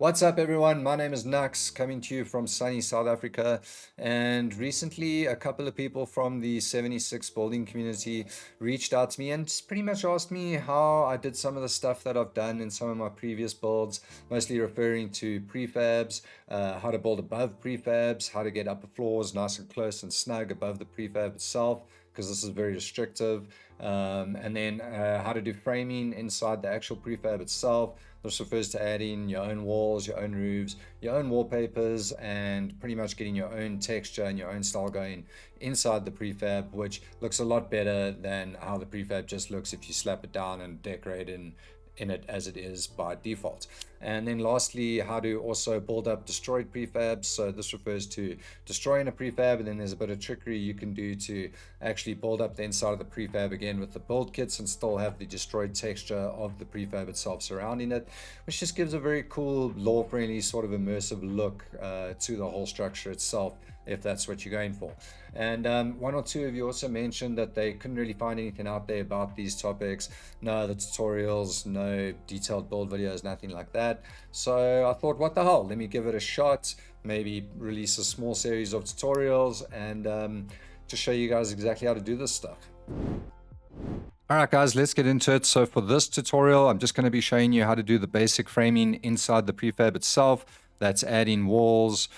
What's up, everyone? My name is Nux, coming to you from sunny South Africa. And recently, a couple of people from the 76 building community reached out to me and just pretty much asked me how I did some of the stuff that I've done in some of my previous builds, mostly referring to prefabs, how to build above prefabs, how to get upper floors nice and close and snug above the prefab itself, because this is very restrictive. And then how to do framing inside the actual prefab itself. This refers to adding your own walls, your own roofs, your own wallpapers, and pretty much getting your own texture and your own style going inside the prefab, which looks a lot better than how the prefab just looks if you slap it down and decorate in it as it is by default. And then lastly, how to also build up destroyed prefabs. So this refers to destroying a prefab, and then there's a bit of trickery you can do to actually build up the inside of the prefab again with the build kits and still have the destroyed texture of the prefab itself surrounding it, which just gives a very cool, law-friendly, sort of immersive look to the whole structure itself, if that's what you're going for. And one or two of you also mentioned that they couldn't really find anything out there about these topics. No, the tutorials, no detailed build videos, nothing like that. So I thought, what the hell, let me give it a shot, maybe release a small series of tutorials and just show you guys exactly how to do this stuff. All right, guys, let's get into it. So for this tutorial, I'm just going to be showing you how to do the basic framing inside the prefab itself. That's adding walls,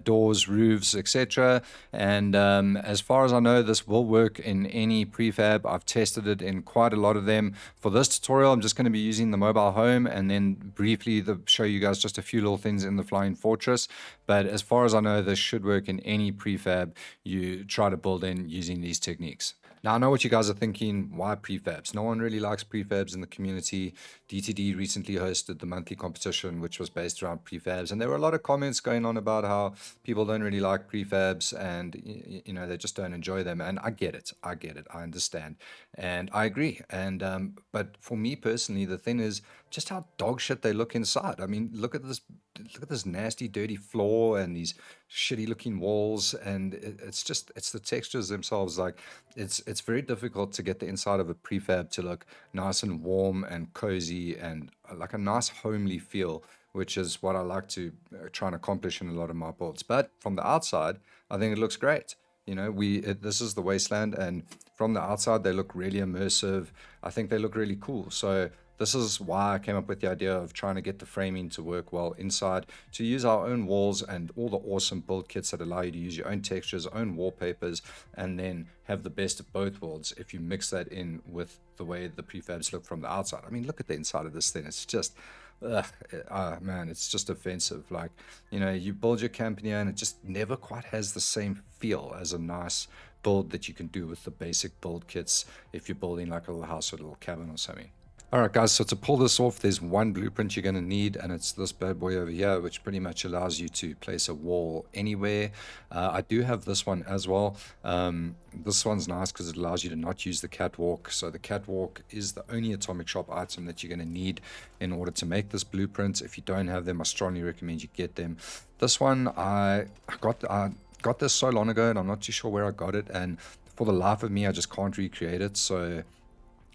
doors, roofs, etc. And as far as I know, this will work in any prefab. I've tested it in quite a lot of them. For this tutorial, I'm just going to be using the mobile home and then briefly show you guys just a few little things in the Flying Fortress. But as far as I know, this should work in any prefab you try to build in using these techniques. Now, I know what you guys are thinking. Why prefabs? No one really likes prefabs in the community. DTD recently hosted the monthly competition, which was based around prefabs. And there were a lot of comments going on about how people don't really like prefabs and, they just don't enjoy them. And I get it. I get it. I understand. And I agree. And, but for me personally, the thing is just how dog shit they look inside. I mean, look at this nasty, dirty floor and these shitty looking walls. And it's the textures themselves. Like, it's very difficult to get the inside of a prefab to look nice and warm and cozy and like a nice homely feel, which is what I like to try and accomplish in a lot of my builds. But from the outside, I think it looks great. This is the wasteland, and from the outside they look really immersive. I think they look really cool. So this is why I came up with the idea of trying to get the framing to work well inside, to use our own walls and all the awesome build kits that allow you to use your own textures, own wallpapers, and then have the best of both worlds if you mix that in with the way the prefabs look from the outside. I mean, look at the inside of this thing. It's just, man, it's just offensive. Like, you build your camp here and it just never quite has the same feel as a nice build that you can do with the basic build kits if you're building like a little house or a little cabin or something. All right, guys, so to pull this off, there's one blueprint you're going to need, and it's this bad boy over here, which pretty much allows you to place a wall anywhere. I do have this one as well. This one's nice because it allows you to not use the catwalk. So the catwalk is the only atomic shop item that you're going to need in order to make this blueprint. If you don't have them, I strongly recommend you get them. This one, I got this so long ago, and I'm not too sure where I got it, and for the life of me, I just can't recreate it. So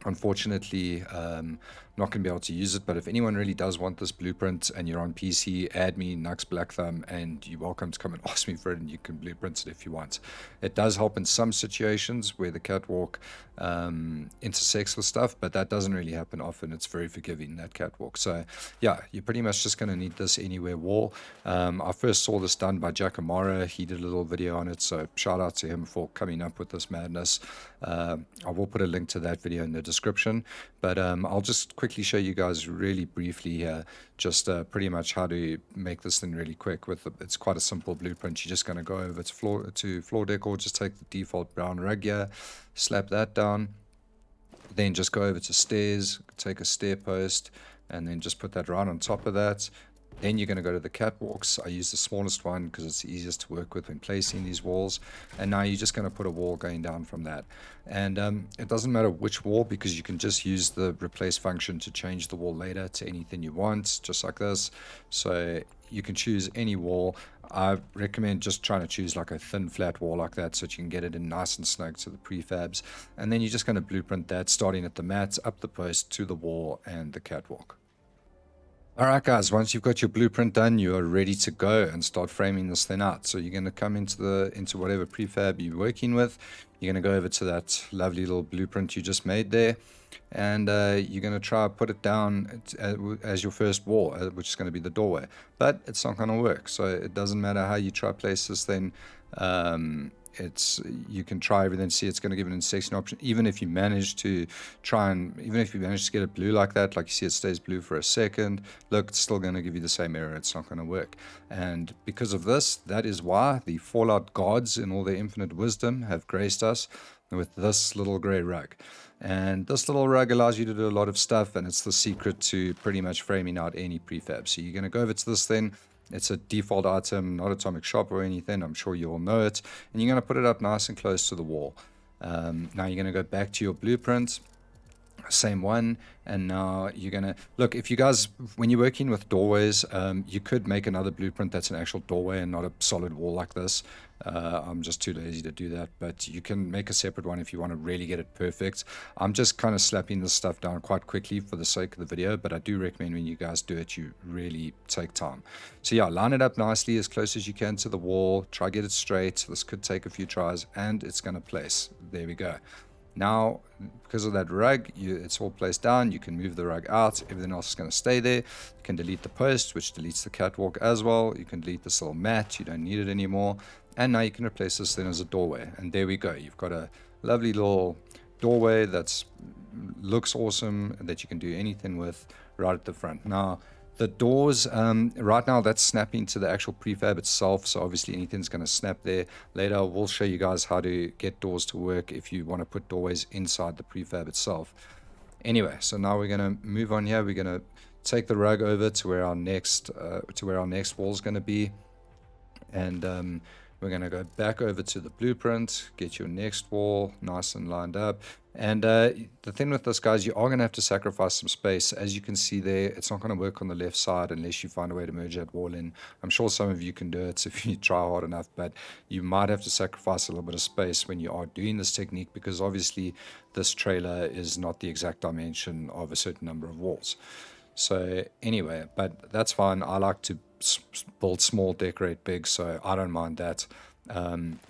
unfortunately, not going to be able to use it. But if anyone really does want this blueprint and you're on PC, add me, Nux Black Thumb, and you're welcome to come and ask me for it, and you can blueprint it if you want. It does help in some situations where the catwalk intersects with stuff, but that doesn't really happen often. It's very forgiving, that catwalk. So yeah, you're pretty much just going to need this anywhere wall. I first saw this done by Jack Amara. He did a little video on it, so shout out to him for coming up with this madness. I will put a link to that video in the description, but I'll just quickly show you guys really briefly here just pretty much how to make this thing really quick. It's quite a simple blueprint. You're just going to go over to floor decor, just take the default brown rug here, slap that down, then just go over to stairs, take a stair post, and then just put that right on top of that. Then you're going to go to the catwalks. I use the smallest one because it's the easiest to work with when placing these walls. And now you're just going to put a wall going down from that. And it doesn't matter which wall, because you can just use the replace function to change the wall later to anything you want, just like this. So you can choose any wall. I recommend just trying to choose like a thin flat wall like that so that you can get it in nice and snug to the prefabs. And then you're just going to blueprint that, starting at the mat, up the post, to the wall, and the catwalk. All right, guys, once you've got your blueprint done, you are ready to go and start framing this thing out. So you're going to come into whatever prefab you're working with. You're going to go over to that lovely little blueprint you just made there, and you're going to try put it down as your first wall, which is going to be the doorway. But it's not going to work. So it doesn't matter how you try place this thing. It's you can try everything, see it's going to give an intersection option. Even if you manage to get it blue like that, like you see it stays blue for a second, look, it's still going to give you the same error. It's not going to work. And because of this, that is why the Fallout gods in all their infinite wisdom have graced us with this little gray rug. And this little rug allows you to do a lot of stuff, and it's the secret to pretty much framing out any prefab. So you're going to go over to this thing. It's a default item, not Atomic Shop or anything. I'm sure you all know it. And you're going to put it up nice and close to the wall. Now you're going to go back to your blueprint. Same one. And now you're going to look, if you guys, when you're working with doorways, you could make another blueprint that's an actual doorway and not a solid wall like this. I'm just too lazy to do that, but you can make a separate one if you want to really get it perfect. I'm just kind of slapping this stuff down quite quickly for the sake of the video, but I do recommend when you guys do it, you really take time. So yeah, line it up nicely as close as you can to the wall. Try get it straight. This could take a few tries, and it's going to place. There we go. Now, because of that rug, it's all placed down. You can move the rug out. Everything else is going to stay there. You can delete the post, which deletes the catwalk as well. You can delete this little mat. You don't need it anymore. And now you can replace this thing as a doorway. And there we go. You've got a lovely little doorway that looks awesome, that you can do anything with right at the front. Now, the doors, right now that's snapping to the actual prefab itself, so obviously anything's going to snap there. Later we'll show you guys how to get doors to work if you want to put doorways inside the prefab itself. Anyway, so now we're going to move on here. We're going to take the rug over to where our next wall is going to be, and we're going to go back over to the blueprint, get your next wall nice and lined up. And the thing with this, guys, you are going to have to sacrifice some space. As you can see there, it's not going to work on the left side unless you find a way to merge that wall in. I'm sure some of you can do it if you try hard enough, but you might have to sacrifice a little bit of space when you are doing this technique, because obviously this trailer is not the exact dimension of a certain number of walls. So anyway, but that's fine. I like to build small, decorate big, so I don't mind that.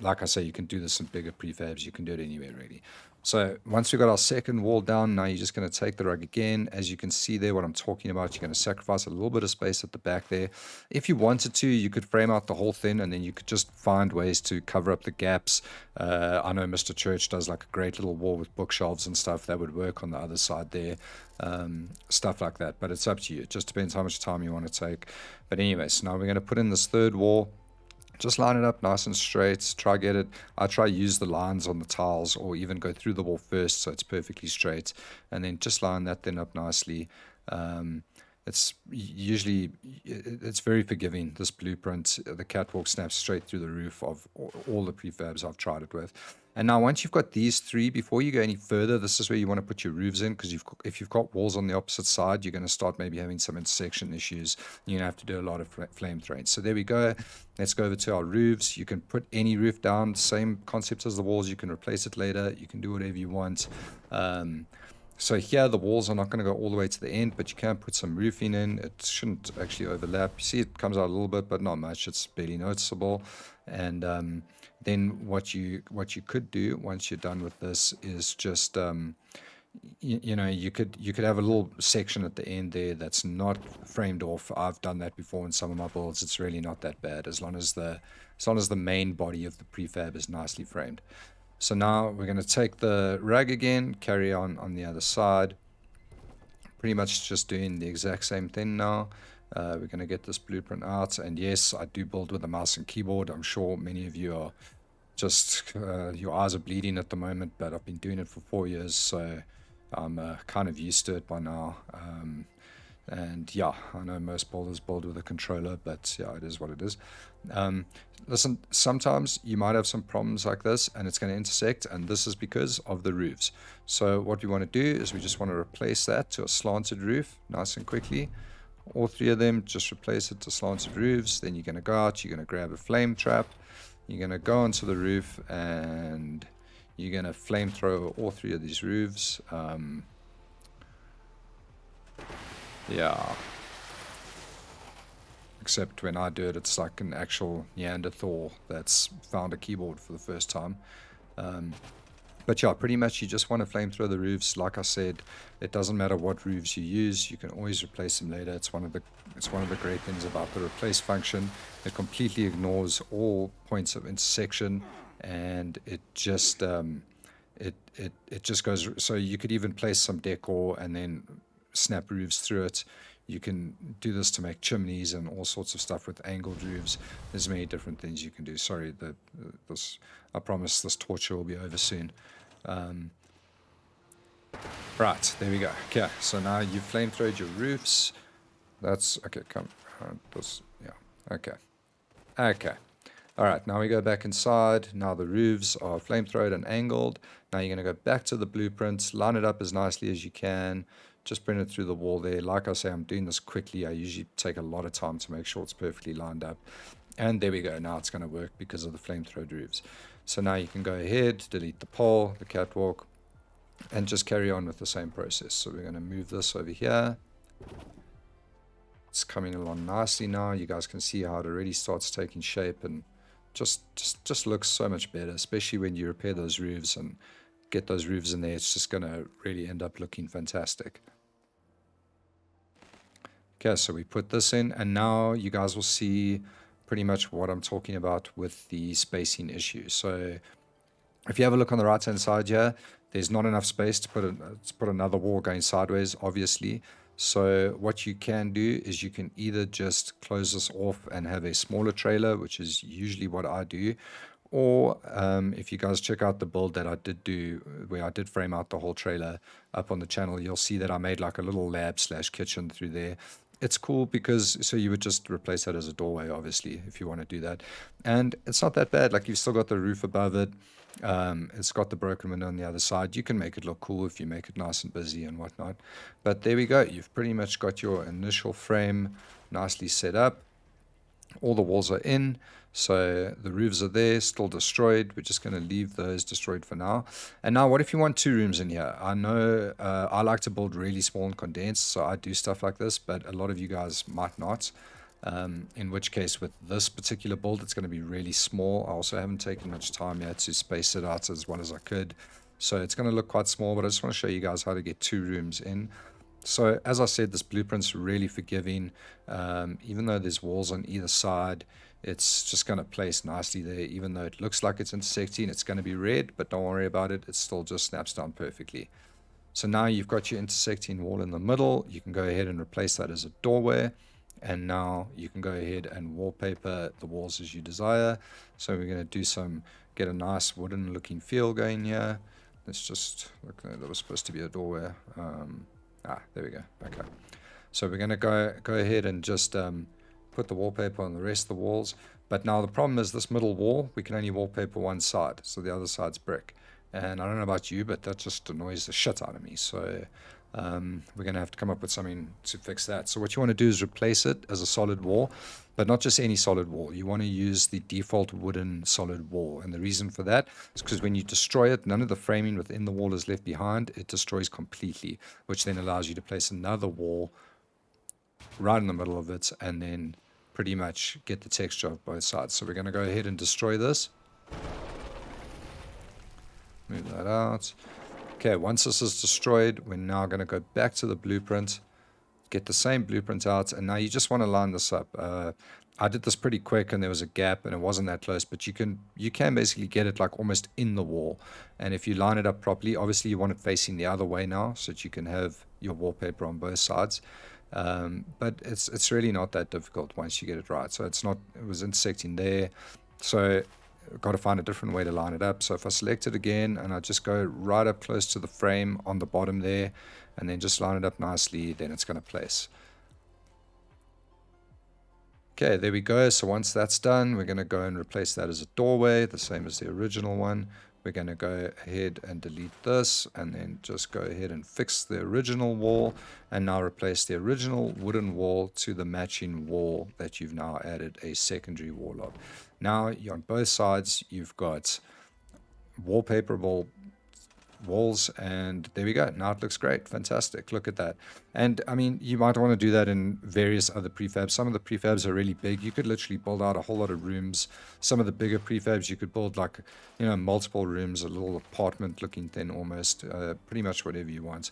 Like I say, you can do this in bigger prefabs. You can do it anywhere really. So once we've got our second wall down, now you're just going to take the rug again. As you can see there, what I'm talking about, you're going to sacrifice a little bit of space at the back there. If you wanted to, you could frame out the whole thing, and then you could just find ways to cover up the gaps. I know Mr. Church does like a great little wall with bookshelves and stuff that would work on the other side there. Stuff like that, but it's up to you. It just depends how much time you want to take. But anyways, now we're going to put in this third wall. Just line it up nice and straight. Try get it. I try use the lines on the tiles, or even go through the wall first so it's perfectly straight, and then just line that then up nicely. It's very forgiving, this blueprint. The catwalk snaps straight through the roof of all the prefabs I've tried it with. And now once you've got these three, before you go any further, this is where you want to put your roofs in, because if you've got walls on the opposite side, you're going to start maybe having some intersection issues. You're going to have to do a lot of flame throwing. So there we go. Let's go over to our roofs. You can put any roof down, same concept as the walls. You can replace it later. You can do whatever you want. So here the walls are not going to go all the way to the end, but you can put some roofing in. It shouldn't actually overlap. You see it comes out a little bit, but not much. It's barely noticeable. And then what you could do once you're done with this is just you could have a little section at the end there that's not framed off. I've done that before in some of my builds. It's really not that bad, as long as the main body of the prefab is nicely framed. So now we're going to take the rug again, carry on the other side, pretty much just doing the exact same thing now. We're going to get this blueprint out, and yes, I do build with a mouse and keyboard. I'm sure many of you are just, your eyes are bleeding at the moment, but I've been doing it for 4 years, so I'm kind of used to it by now. And yeah, I know most builders build with a controller, but yeah, it is what it is. Listen, sometimes you might have some problems like this, and it's going to intersect, and this is because of the roofs. So what we want to do is we just want to replace that to a slanted roof nice and quickly. All three of them, just replace it to slanted roofs. Then you're going to go out, you're going to grab a flame trap, you're going to go onto the roof, and you're going to flamethrower all three of these roofs. Yeah, except when I do it, it's like an actual Neanderthal that's found a keyboard for the first time. But yeah, pretty much you just want to flamethrow the roofs. Like I said, it doesn't matter what roofs you use. You can always replace them later. It's one of the great things about the replace function. It completely ignores all points of intersection, and it just it just goes. So you could even place some decor and then snap roofs through it. You can do this to make chimneys and all sorts of stuff with angled roofs. There's many different things you can do. Sorry, I promise this torture will be over soon. Right, there we go. Okay, so now you've flamethrowed your roofs. That's okay. Come, yeah. Okay. All right, now we go back inside. Now the roofs are flamethrowed and angled. Now you're going to go back to the blueprints, line it up as nicely as you can. Just bring it through the wall there. Like I say, I'm doing this quickly. I usually take a lot of time to make sure it's perfectly lined up. And there we go. Now it's going to work because of the flamethrowed roofs. So now you can go ahead, delete the pole, the catwalk, and just carry on with the same process. So we're going to move this over here. It's coming along nicely now. You guys can see how it already starts taking shape and just looks so much better, especially when you repair those roofs and get those roofs in there. It's just going to really end up looking fantastic. Okay, so we put this in, and now you guys will see pretty much what I'm talking about with the spacing issue. So if you have a look on the right hand side here, there's not enough space to put another wall going sideways, obviously. So what you can do is you can either just close this off and have a smaller trailer, which is usually what I do, or if you guys check out the build that I did do, where I did frame out the whole trailer up on the channel, you'll see that I made like a little lab / kitchen through there. It's cool because, so you would just replace that as a doorway, obviously, if you want to do that. And it's not that bad. Like, you've still got the roof above it. It's got the broken window on the other side. You can make it look cool if you make it nice and busy and whatnot. But there we go. You've pretty much got your initial frame nicely set up. All the walls are in, so the roofs are there, still destroyed. We're just going to leave those destroyed for now. And now, what if you want 2 rooms in here? I know I like to build really small and condensed, so I do stuff like this, but a lot of you guys might not. In which case, with this particular build, it's going to be really small. I also haven't taken much time yet to space it out as well as I could. So it's going to look quite small, but I just want to show you guys how to get 2 rooms in. So as I said, this blueprint's really forgiving. Even though there's walls on either side, it's just going to place nicely there. Even though it looks like it's intersecting, it's going to be red, but don't worry about it. It still just snaps down perfectly. So now you've got your intersecting wall in the middle. You can go ahead and replace that as a doorway. And now you can go ahead and wallpaper the walls as you desire. So we're going to get a nice wooden looking feel going here. Let's just, look, that was supposed to be a doorway. There we go. Okay. So we're going to go ahead and just put the wallpaper on the rest of the walls. But now the problem is this middle wall, we can only wallpaper one side. So the other side's brick. And I don't know about you, but that just annoys the shit out of me. So we're going to have to come up with something to fix that. So what you want to do is replace it as a solid wall, but not just any solid wall. You want to use the default wooden solid wall. And the reason for that is because when you destroy it, none of the framing within the wall is left behind. It destroys completely, which then allows you to place another wall right in the middle of it and then pretty much get the texture of both sides. So we're going to go ahead and destroy this. Move that out. Okay, once this is destroyed, we're now going to go back to the blueprint, get the same blueprint out, and now you just want to line this up. I did this pretty quick and there was a gap and it wasn't that close, but you can basically get it like almost in the wall. And if you line it up properly, obviously you want it facing the other way now so that you can have your wallpaper on both sides. But it's really not that difficult once you get it right. So it was intersecting there. So I've got to find a different way to line it up. So if I select it again and I just go right up close to the frame on the bottom there and then just line it up nicely, then it's going to place. Okay, there we go. So once that's done, we're going to go and replace that as a doorway, the same as the original one. We're going to go ahead and delete this and then just go ahead and fix the original wall and now replace the original wooden wall to the matching wall that you've now added a secondary wall of. Now on both sides you've got wallpaperable walls, and there we go. Now it looks great. Fantastic. Look at that. And I mean, you might want to do that in various other prefabs. Some of the prefabs are really big. You could literally build out a whole lot of rooms. Some of the bigger prefabs, you could build like, you know, multiple rooms, a little apartment looking thing almost, pretty much whatever you want.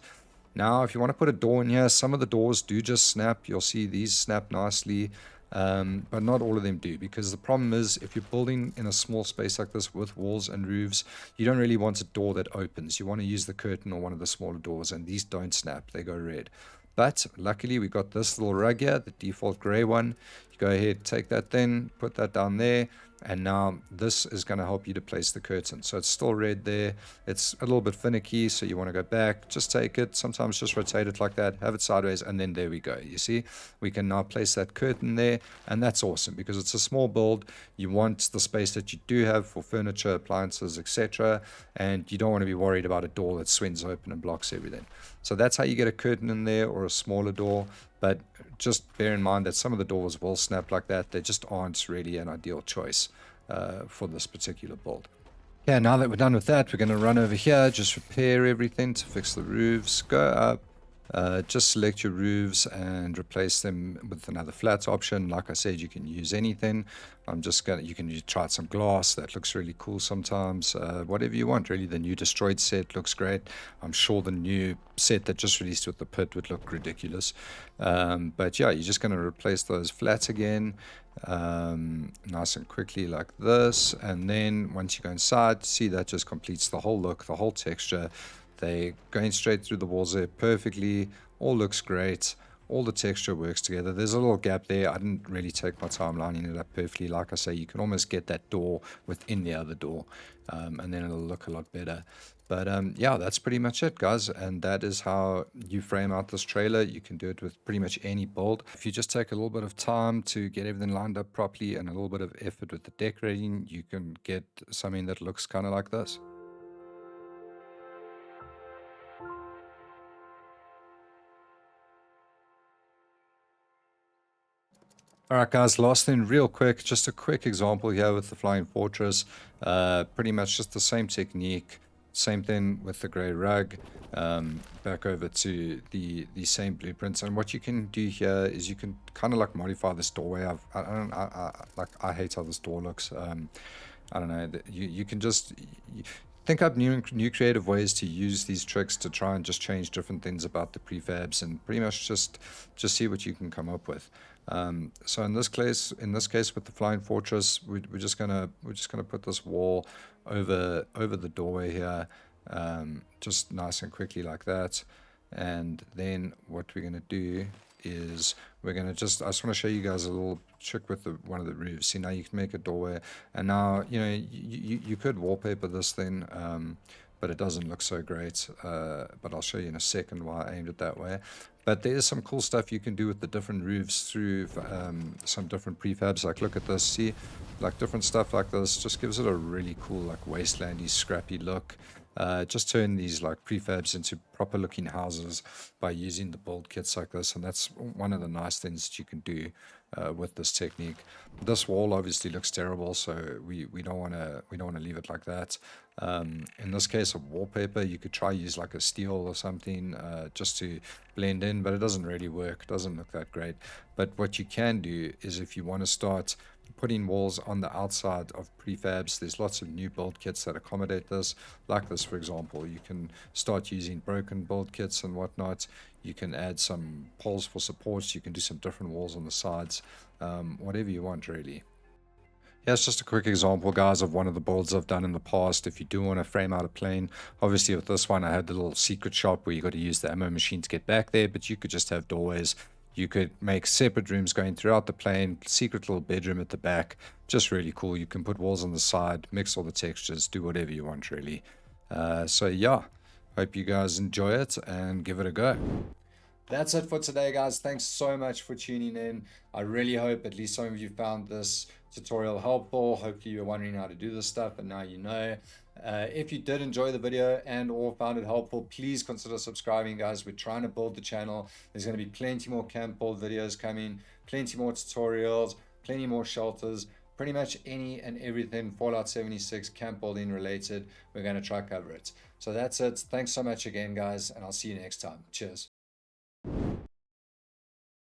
Now, if you want to put a door in here, some of the doors do just snap. You'll see these snap nicely, but not all of them do, because the problem is if you're building in a small space like this with walls and roofs, you don't really want a door that opens. You want to use the curtain or one of the smaller doors, and these don't snap. They go red. But luckily, we got this little rug here, the default gray one. You go ahead, take that then, put that down there. And now this is going to help you to place the curtain. So it's still red there. It's a little bit finicky, so you want to go back. Just take it. Sometimes just rotate it like that. Have it sideways, and then there we go. You see, we can now place that curtain there, and that's awesome because it's a small build. You want the space that you do have for furniture, appliances, etc. And you don't want to be worried about a door that swings open and blocks everything. So that's how you get a curtain in there, or a smaller door. But just bear in mind that some of the doors will snap like that. They just aren't really an ideal choice for this particular build. Yeah, now that we're done with that, we're going to run over here, just repair everything to fix the roofs. Go up, just select your roofs and replace them with another flat option. Like I said, you can use anything. I'm just gonna, you can try some glass. That looks really cool sometimes. Whatever you want, really. The new destroyed set looks great. I'm sure the new set that just released with the pit would look ridiculous. But yeah, you're just going to replace those flats again, nice and quickly like this. And then once you go inside, see that just completes the whole look, the whole texture. They going straight through the walls there perfectly. All looks great. All the texture works together. There's a little gap there. I didn't really take my time lining it up perfectly. Like I say, you can almost get that door within the other door, and then it'll look a lot better. But yeah, that's pretty much it, guys. And that is how you frame out this trailer. You can do it with pretty much any build. If you just take a little bit of time to get everything lined up properly and a little bit of effort with the decorating, you can get something that looks kind of like this. All right, guys, last thing real quick, just a quick example here with the Flying Fortress. Pretty much just the same technique, same thing with the gray rug. Back over to the same blueprints. And what you can do here is you can kind of like modify this doorway. I hate how this door looks. I don't know, you can just think up new creative ways to use these tricks to try and just change different things about the prefabs, and pretty much just see what you can come up with. So in this case with the Flying Fortress, we're just gonna put this wall over the doorway here, just nice and quickly like that. And then what we're gonna do is we're gonna I just want to show you guys a little trick with one of the roofs. See, now you can make a doorway, and now you know you could wallpaper this thing, but it doesn't look so great. But I'll show you in a second why I aimed it that way. But there's some cool stuff you can do with the different roofs through some different prefabs. Like, look at this. See, like different stuff like this just gives it a really cool, like wastelandy, scrappy look. Just turn these like prefabs into proper looking houses by using the build kits like this, and that's one of the nice things that you can do with this technique. This wall obviously looks terrible, so we don't want to leave it like that. In this case of wallpaper, you could try use like a steel or something just to blend in, but it doesn't really work. It doesn't look that great. But what you can do is, if you want to start putting walls on the outside of prefabs, there's lots of new build kits that accommodate this. Like this, for example, you can start using broken build kits and whatnot. You can add some poles for supports. You can do some different walls on the sides, whatever you want, really. Here's just a quick example, guys, of one of the builds I've done in the past. If you do want to frame out a plane, obviously with this one I had the little secret shop where you got to use the ammo machine to get back there, but you could just have doorways. You could make separate rooms going throughout the plane, secret little bedroom at the back. Just really cool. You can put walls on the side, mix all the textures, do whatever you want, really. So yeah, hope you guys enjoy it and give it a go. That's it for today, guys. Thanks so much for tuning in. I really hope at least some of you found this tutorial helpful. Hopefully you're wondering how to do this stuff, and now you know. If you did enjoy the video and or found it helpful, please consider subscribing, guys. We're trying to build the channel. There's going to be plenty more camp build videos coming, plenty more tutorials, plenty more shelters, pretty much any and everything Fallout 76 camp building related. We're going to try cover it. So that's it. Thanks so much again, guys, and I'll see you next time. Cheers.